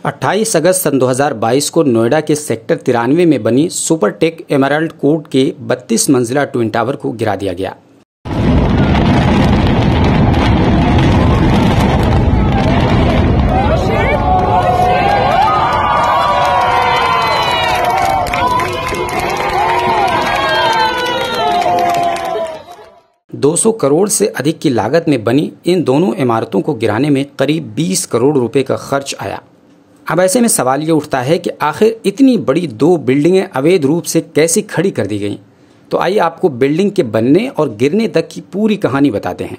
28 अगस्त सन 2022 को नोएडा के सेक्टर 93 में बनी सुपरटेक एमराल्ड कोर्ट के 32 मंजिला ट्विन टावर को गिरा दिया गया। $200 करोड़ से अधिक की लागत में बनी इन दोनों इमारतों को गिराने में करीब 20 करोड़ रुपए का खर्च आया। अब ऐसे में सवाल ये उठता है कि आखिर इतनी बड़ी दो बिल्डिंगें अवैध रूप से कैसे खड़ी कर दी गईं? तो आइए आपको बिल्डिंग के बनने और गिरने तक की पूरी कहानी बताते हैं।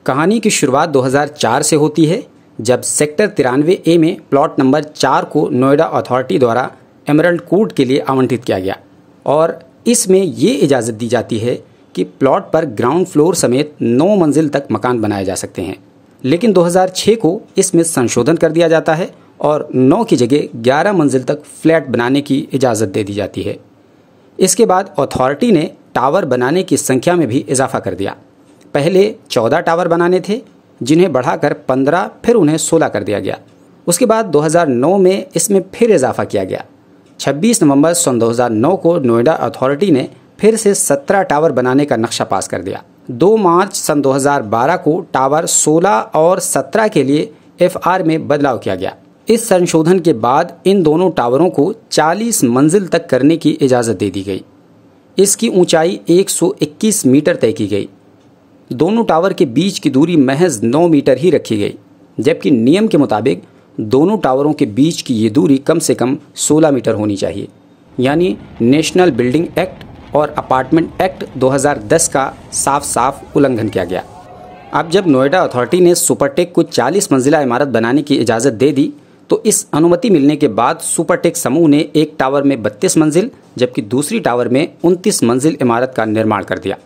कहानी की शुरुआत 2004 से होती है, जब सेक्टर 93A में प्लॉट नंबर 4 को नोएडा अथॉरिटी द्वारा एमराल्ड कोर्ट के लिए आवंटित किया गया और इसमें ये इजाज़त दी जाती है कि प्लॉट पर ग्राउंड फ्लोर समेत 9 मंजिल तक मकान बनाए जा सकते हैं। लेकिन 2006 को इसमें संशोधन कर दिया जाता है और 9 की जगह 11 मंजिल तक फ्लैट बनाने की इजाज़त दे दी जाती है। इसके बाद अथॉरिटी ने टावर बनाने की संख्या में भी इजाफा कर दिया। पहले 14 टावर बनाने थे, जिन्हें बढ़ाकर 15 फिर उन्हें 16 कर दिया गया। उसके बाद 2009 में इसमें फिर इजाफा किया गया। 26 नवंबर सन 2009 को नोएडा अथॉरिटी ने फिर से 17 टावर बनाने का नक्शा पास कर दिया। 2 मार्च सन 2012 को टावर 16 और 17 के लिए FR में बदलाव किया गया। इस संशोधन के बाद इन दोनों टावरों को 40 मंजिल तक करने की इजाज़त दे दी गई। इसकी ऊंचाई 121 मीटर तय की गई। दोनों टावर के बीच की दूरी महज 9 मीटर ही रखी गई, जबकि नियम के मुताबिक दोनों टावरों के बीच की ये दूरी कम से कम 16 मीटर होनी चाहिए। यानी नेशनल बिल्डिंग एक्ट और अपार्टमेंट एक्ट 2010 का साफ साफ उल्लंघन किया गया। अब जब नोएडा अथॉरिटी ने सुपरटेक को 40 मंजिला इमारत बनाने की इजाज़त दे दी, तो इस अनुमति मिलने के बाद सुपरटेक समूह ने एक टावर में 32 मंजिल जबकि दूसरी टावर में 29 मंजिल इमारत का निर्माण कर दिया।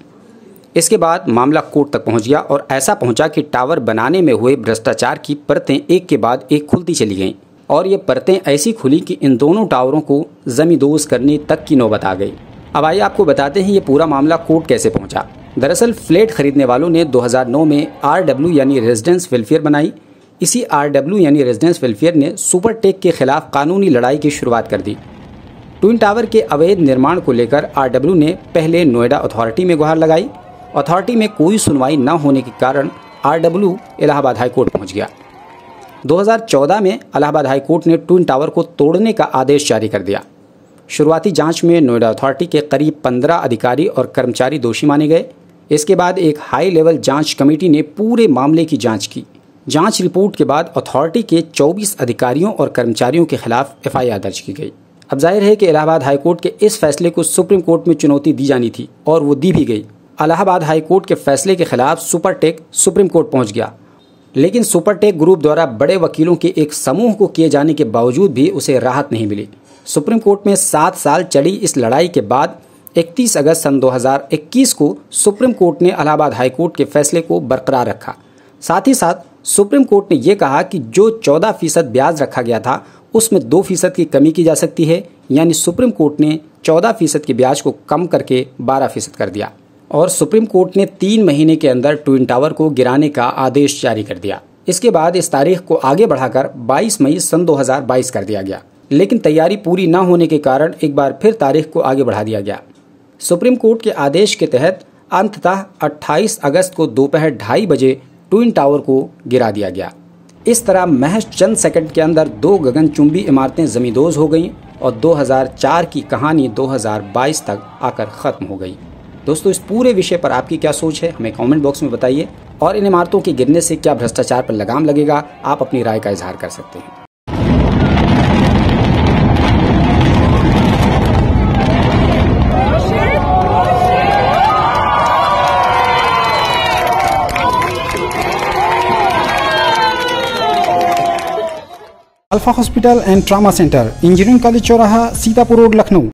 इसके बाद मामला कोर्ट तक पहुंच गया और ऐसा पहुंचा कि टावर बनाने में हुए भ्रष्टाचार की परतें एक के बाद एक खुलती चली गईं और ये परतें ऐसी खुली कि इन दोनों टावरों को जमींदोज करने तक की नौबत आ गई। अब आइए आपको बताते हैं ये पूरा मामला कोर्ट कैसे पहुंचा। दरअसल फ्लैट खरीदने वालों ने 2009 में RW यानी रेजिडेंस वेलफेयर बनाई। इसी RW यानी रेजिडेंस वेलफेयर ने सुपरटेक के खिलाफ कानूनी लड़ाई की शुरुआत कर दी। ट्विन टावर के अवैध निर्माण को लेकर RW ने पहले नोएडा अथॉरिटी में गुहार लगाई। अथॉरिटी में कोई सुनवाई न होने के कारण RW इलाहाबाद हाईकोर्ट पहुंच गया। 2014 में इलाहाबाद हाईकोर्ट ने ट्विन टावर को तोड़ने का आदेश जारी कर दिया। शुरुआती जांच में नोएडा अथॉरिटी के करीब 15 अधिकारी और कर्मचारी दोषी माने गए। इसके बाद एक हाई लेवल जांच कमेटी ने पूरे मामले की जांच की। जांच रिपोर्ट के बाद अथॉरिटी के 24 अधिकारियों और कर्मचारियों के खिलाफ FIR दर्ज की गई। अब जाहिर है कि इलाहाबाद हाईकोर्ट के इस फैसले को सुप्रीम कोर्ट में चुनौती दी जानी थी और वो दी भी गई। इलाहाबाद हाईकोर्ट के फैसले के खिलाफ सुपरटेक सुप्रीम कोर्ट पहुंच गया, लेकिन सुपरटेक ग्रुप द्वारा बड़े वकीलों के एक समूह को किए जाने के बावजूद भी उसे राहत नहीं मिली। सुप्रीम कोर्ट में 7 साल चली इस लड़ाई के बाद 31 अगस्त सन 2021 को सुप्रीम कोर्ट ने इलाहाबाद हाईकोर्ट के फैसले को बरकरार रखा। साथ ही साथ सुप्रीम कोर्ट ने यह कहा कि जो 14% ब्याज रखा गया था उसमें 2% की कमी की जा सकती है। यानी सुप्रीम कोर्ट ने 14% के ब्याज को कम करके 12% कर दिया और सुप्रीम कोर्ट ने 3 महीने के अंदर ट्विन टावर को गिराने का आदेश जारी कर दिया। इसके बाद इस तारीख को आगे बढ़ाकर 22 मई सन 2022 कर दिया गया, लेकिन तैयारी पूरी न होने के कारण एक बार फिर तारीख को आगे बढ़ा दिया गया। सुप्रीम कोर्ट के आदेश के तहत अंततः 28 अगस्त को दोपहर 2:30 बजे ट्विन टावर को गिरा दिया गया। इस तरह महज चंद सेकंड के अंदर 2 गगनचुंबी इमारतें जमींदोज हो गईं और 2004 की कहानी 2022 तक आकर ख़त्म हो गई। दोस्तों, इस पूरे विषय पर आपकी क्या सोच है, हमें कमेंट बॉक्स में बताइए और इन इमारतों के गिरने से क्या भ्रष्टाचार पर लगाम लगेगा, आप अपनी राय का इजहार कर सकते हैं। Alpha hospital and trauma centre, engineering college चौराहा, सीतापुर रोड, लखनऊ।